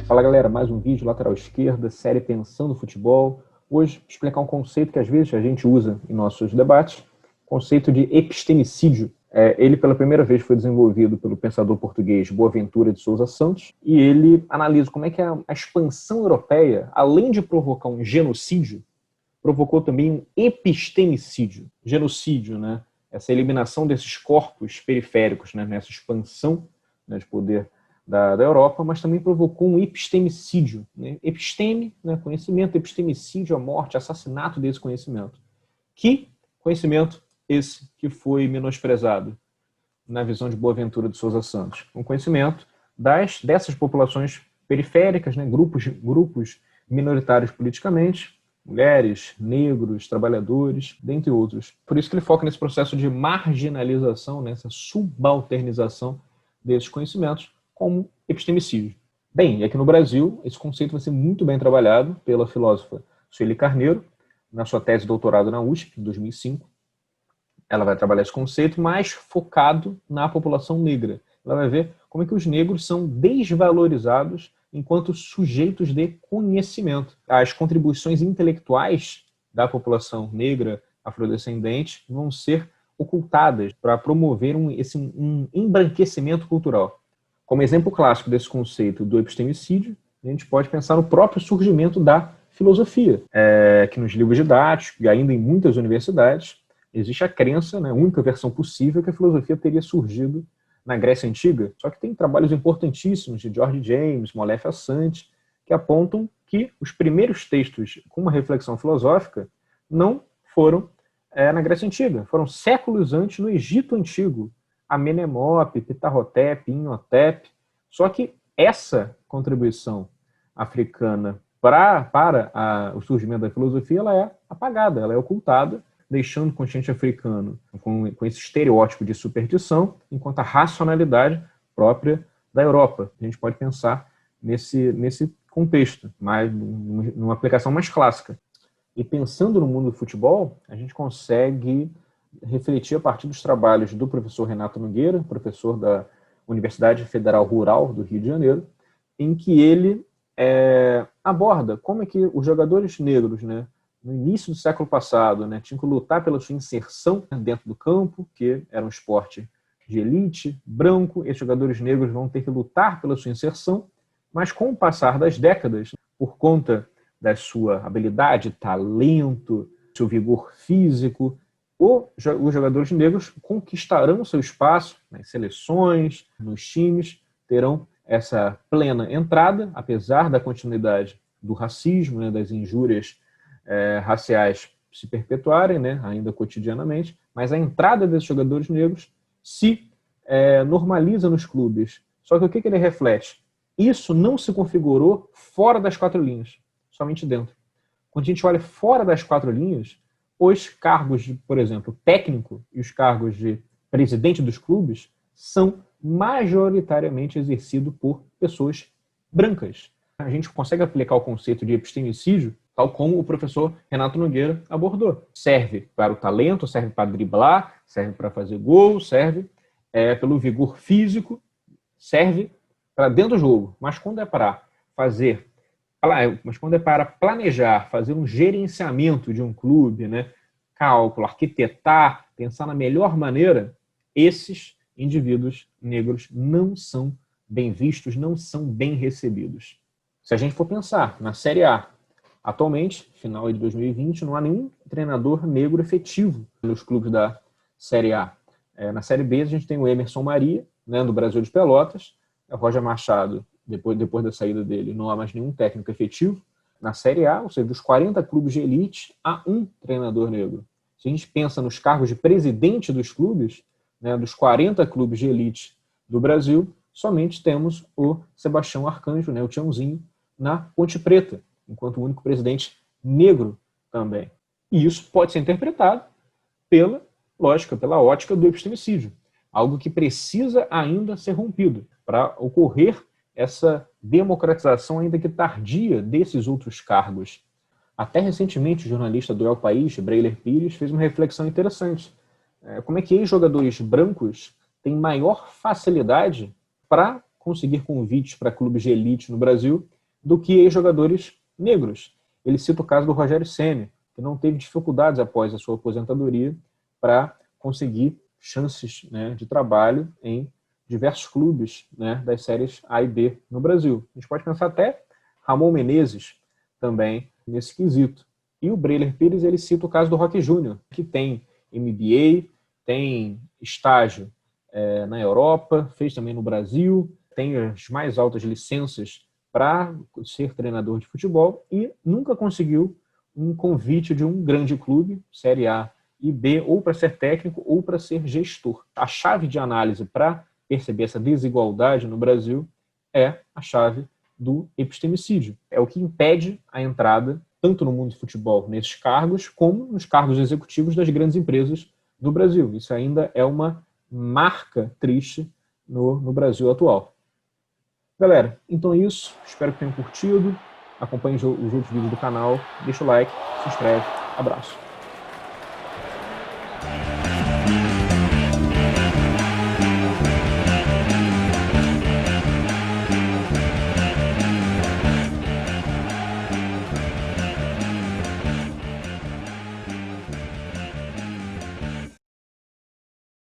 Fala galera, mais um vídeo lateral esquerda, série Pensando Futebol. Hoje, vou explicar um conceito que às vezes a gente usa em nossos debates, conceito de epistemicídio. Ele pela primeira vez foi desenvolvido pelo pensador português Boaventura de Sousa Santos, e ele analisa como é que a expansão europeia, além de provocar um genocídio, provocou também um epistemicídio. Genocídio, né? Essa eliminação desses corpos periféricos, né? Nessa expansão, né, de poder da Europa, mas também provocou um epistemicídio. Né? Episteme, né, conhecimento, epistemicídio, a morte, assassinato desse conhecimento. Que conhecimento esse que foi menosprezado na visão de Boaventura de Sousa Santos? Um conhecimento dessas populações periféricas, né, grupos minoritários politicamente, mulheres, negros, trabalhadores, dentre outros. Por isso que ele foca nesse processo de marginalização, nessa subalternização desses conhecimentos, como epistemicídio. Bem, e aqui no Brasil, esse conceito vai ser muito bem trabalhado pela filósofa Sueli Carneiro, na sua tese de doutorado na USP, em 2005. Ela vai trabalhar esse conceito mais focado na população negra. Ela vai ver como é que os negros são desvalorizados enquanto sujeitos de conhecimento. As contribuições intelectuais da população negra afrodescendente vão ser ocultadas para promover um embranquecimento cultural. Como exemplo clássico desse conceito do epistemicídio, a gente pode pensar no próprio surgimento da filosofia, que nos livros didáticos e ainda em muitas universidades existe a crença, né, a única versão possível, que a filosofia teria surgido na Grécia Antiga. Só que tem trabalhos importantíssimos de George James, Molefe Assange, que apontam que os primeiros textos com uma reflexão filosófica não foram na Grécia Antiga, foram séculos antes no Egito Antigo, Amenemope, Ptahhotep, Imhotep. Só que essa contribuição africana para o surgimento da filosofia, ela é apagada, ela é ocultada, deixando o continente africano com esse estereótipo de superstição, enquanto a racionalidade própria da Europa. A gente pode pensar nesse contexto, mas numa aplicação mais clássica. E pensando no mundo do futebol, a gente consegue refletir a partir dos trabalhos do professor Renato Nogueira, professor da Universidade Federal Rural do Rio de Janeiro, em que ele aborda como é que os jogadores negros, né, no início do século passado, né, tinham que lutar pela sua inserção dentro do campo, que era um esporte de elite, branco. Esses jogadores negros vão ter que lutar pela sua inserção, mas com o passar das décadas, por conta da sua habilidade, talento, seu vigor físico, os jogadores negros conquistarão seu espaço nas seleções, nos times, terão essa plena entrada, apesar da continuidade do racismo, né, das injúrias raciais se perpetuarem, né, ainda cotidianamente, mas a entrada desses jogadores negros se normaliza nos clubes. Só que o que ele reflete? Isso não se configurou fora das quatro linhas, somente dentro. Quando a gente olha fora das quatro linhas, os cargos de, por exemplo, técnico e os cargos de presidente dos clubes são majoritariamente exercidos por pessoas brancas. A gente consegue aplicar o conceito de epistemicídio tal como o professor Renato Nogueira abordou. Serve para o talento, serve para driblar, serve para fazer gol, serve pelo vigor físico, serve para dentro do jogo. Mas quando é para planejar, fazer um gerenciamento de um clube, né, cálculo, arquitetar, pensar na melhor maneira, esses indivíduos negros não são bem vistos, não são bem recebidos. Se a gente for pensar na Série A, atualmente, final de 2020, não há nenhum treinador negro efetivo nos clubes da Série A. Na Série B, a gente tem o Emerson Maria, né, do Brasil de Pelotas, o Roger Machado, depois da saída dele, não há mais nenhum técnico efetivo. Na Série A, ou seja, dos 40 clubes de elite, há um treinador negro. Se a gente pensa nos cargos de presidente dos clubes, né, dos 40 clubes de elite do Brasil, somente temos o Sebastião Arcanjo, né, o Tiãozinho, na Ponte Preta, enquanto o único presidente negro também. E isso pode ser interpretado pela ótica do epistemicídio, algo que precisa ainda ser rompido para ocorrer essa democratização, ainda que tardia, desses outros cargos. Até recentemente, o jornalista do El País, Breiler Pires, fez uma reflexão interessante. Como é que ex-jogadores brancos têm maior facilidade para conseguir convites para clubes de elite no Brasil, do que ex-jogadores negros. Ele cita o caso do Rogério Ceni, que não teve dificuldades após a sua aposentadoria para conseguir chances, né, de trabalho em diversos clubes, né, das séries A e B no Brasil. A gente pode pensar até Ramon Menezes também nesse quesito. E o Breler Pires, ele cita o caso do Roque Júnior, que tem MBA, tem estágio na Europa, fez também no Brasil, tem as mais altas licenças para ser treinador de futebol e nunca conseguiu um convite de um grande clube, Série A e B, ou para ser técnico ou para ser gestor. A chave de análise para perceber essa desigualdade no Brasil é a chave do epistemicídio. É o que impede a entrada, tanto no mundo do futebol, nesses cargos, como nos cargos executivos das grandes empresas do Brasil. Isso ainda é uma marca triste no Brasil atual. Galera, então é isso. Espero que tenham curtido. Acompanhe os outros vídeos do canal. Deixa o like, se inscreve. Abraço.